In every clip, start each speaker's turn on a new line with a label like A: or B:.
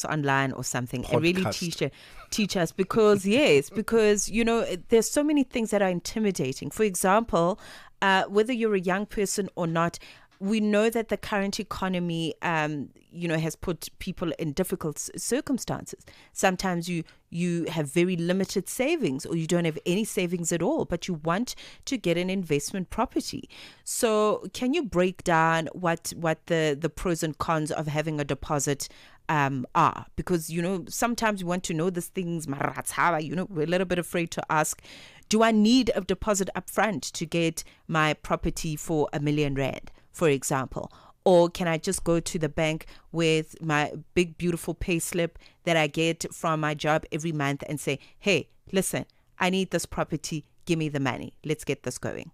A: online or something
B: Podcast.
A: and really teach us, because there's so many things that are intimidating. For example, whether you're a young person or not, we know that the current economy has put people in difficult circumstances. Sometimes you have very limited savings, or you don't have any savings at all, but you want to get an investment property. So can you break down what the pros and cons of having a deposit are? Because sometimes we want to know these things, we're a little bit afraid to ask, do I need a deposit up front to get my property for R1 million, for example? Or can I just go to the bank with my big, beautiful pay slip that I get from my job every month and say, hey, listen, I need this property, give me the money, let's get this going?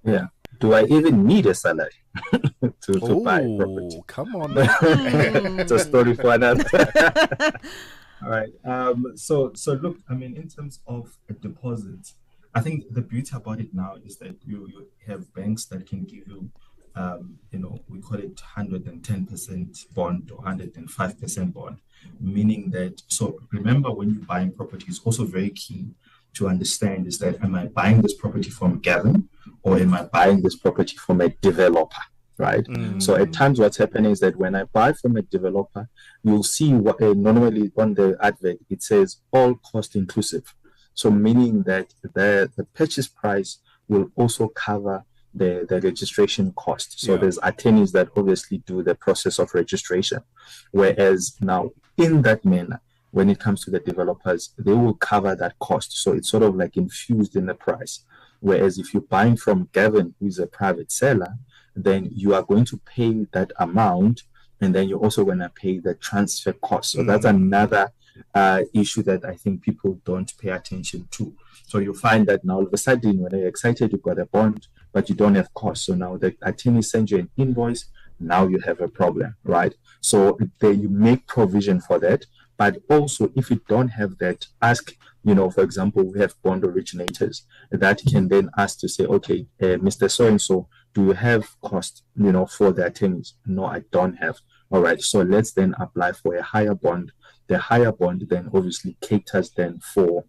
C: Yeah. Do I even need a salary to buy property?
B: Come on.
C: It's a story for another. All right. So look, I mean, in terms of a deposit, I think the beauty about it now is that you have banks that can give you, we call it 110% bond or 105% bond, meaning that, so remember, when you're buying property, it's also very key to understand is that, am I buying this property from Gavin, or am I buying this property from a developer, right? So at times what's happening is that when I buy from a developer, you'll see what normally on the advert, it says all cost inclusive. So meaning that the purchase price will also cover the registration cost. So there's attorneys that obviously do the process of registration. Whereas now in that manner, when it comes to the developers, they will cover that cost. So it's sort of like infused in the price. Whereas if you're buying from Gavin, who is a private seller, then you are going to pay that amount, and then you're also going to pay the transfer cost. So that's another issue that I think people don't pay attention to. So you'll find that now all of a sudden, when you're excited, you've got a bond, but you don't have costs. So now the attorney sends you an invoice, now you have a problem, right? So you make provision for that. But also, if you don't have that, ask, for example, we have bond originators that can then ask to say, okay, Mr. So-and-so, do you have cost, for the attorneys? No, I don't have. All right, so let's then apply for a higher bond. The higher bond then obviously caters then for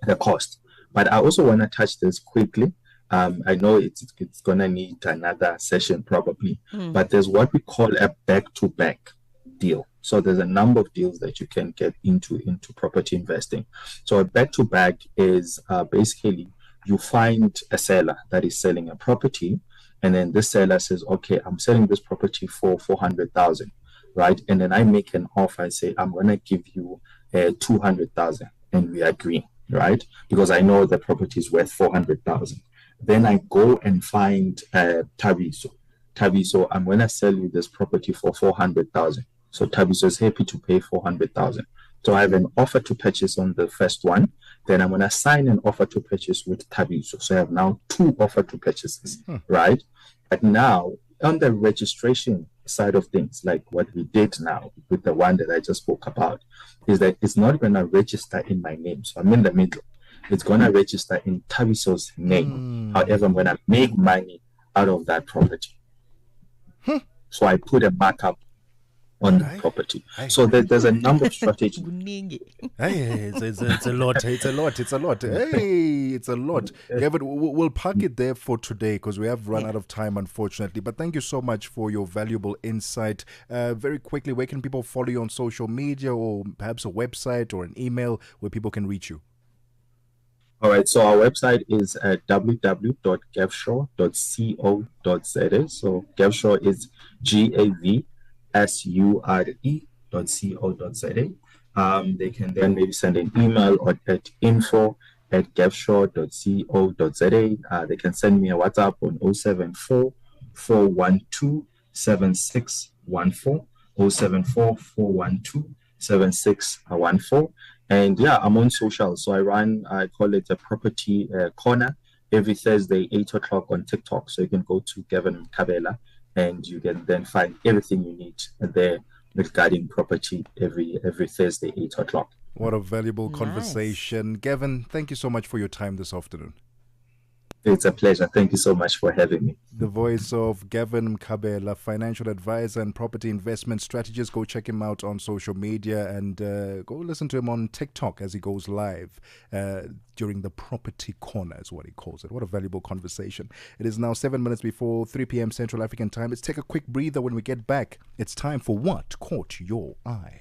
C: the cost. But I also want to touch this quickly. I know it's going to need another session probably, but there's what we call a back-to-back deal. So there's a number of deals that you can get into property investing. So a back-to-back is basically you find a seller that is selling a property, and then this seller says, okay, I'm selling this property for 400,000, right? And then I make an offer. I say, I'm going to give you 200,000, and we agree, right? Because I know the property is worth 400,000. Then I go and find Tabiso. Tabiso, I'm going to sell you this property for 400,000. So Tabiso is happy to pay 400,000. So I have an offer to purchase on the first one. Then I'm going to sign an offer to purchase with Tabiso. So I have now two offer to purchases, right? But now on the registration side of things, like what we did now with the one that I just spoke about, is that it's not going to register in my name. So I'm in the middle. It's going to register in Tabiso's name. However, I'm going to make money out of that property. So I put a markup on the property. So there's a number of strategies.
B: It's a lot. Hey, it's a lot. Gavin, we'll park it there for today because we have run out of time, unfortunately. But thank you so much for your valuable insight. Very quickly, where can people follow you on social media, or perhaps a website or an email where people can reach you?
C: All right, so our website is www.gavsure.co.za. So Gavsure is GAVSURE.co.za. They can then maybe send an email or at info@gavsure.co.za. They can send me a WhatsApp on 074 412 7614, 074 412 7614. And yeah, I'm on social. So I call it a property corner every Thursday, 8 o'clock on TikTok. So you can go to Gavin Mkhabela and you can then find everything you need there regarding property every Thursday, 8 o'clock.
B: What a valuable conversation. Gavin, thank you so much for your time this afternoon.
C: It's a pleasure. Thank you so much for having me.
B: The voice of Gavin Mkhabela, financial advisor and property investment strategist. Go check him out on social media and go listen to him on TikTok as he goes live during the property corner, is what he calls it. What a valuable conversation. It is now 7 minutes before 3 p.m. Central African time. Let's take a quick breather. When we get back, it's time for What Caught Your Eye.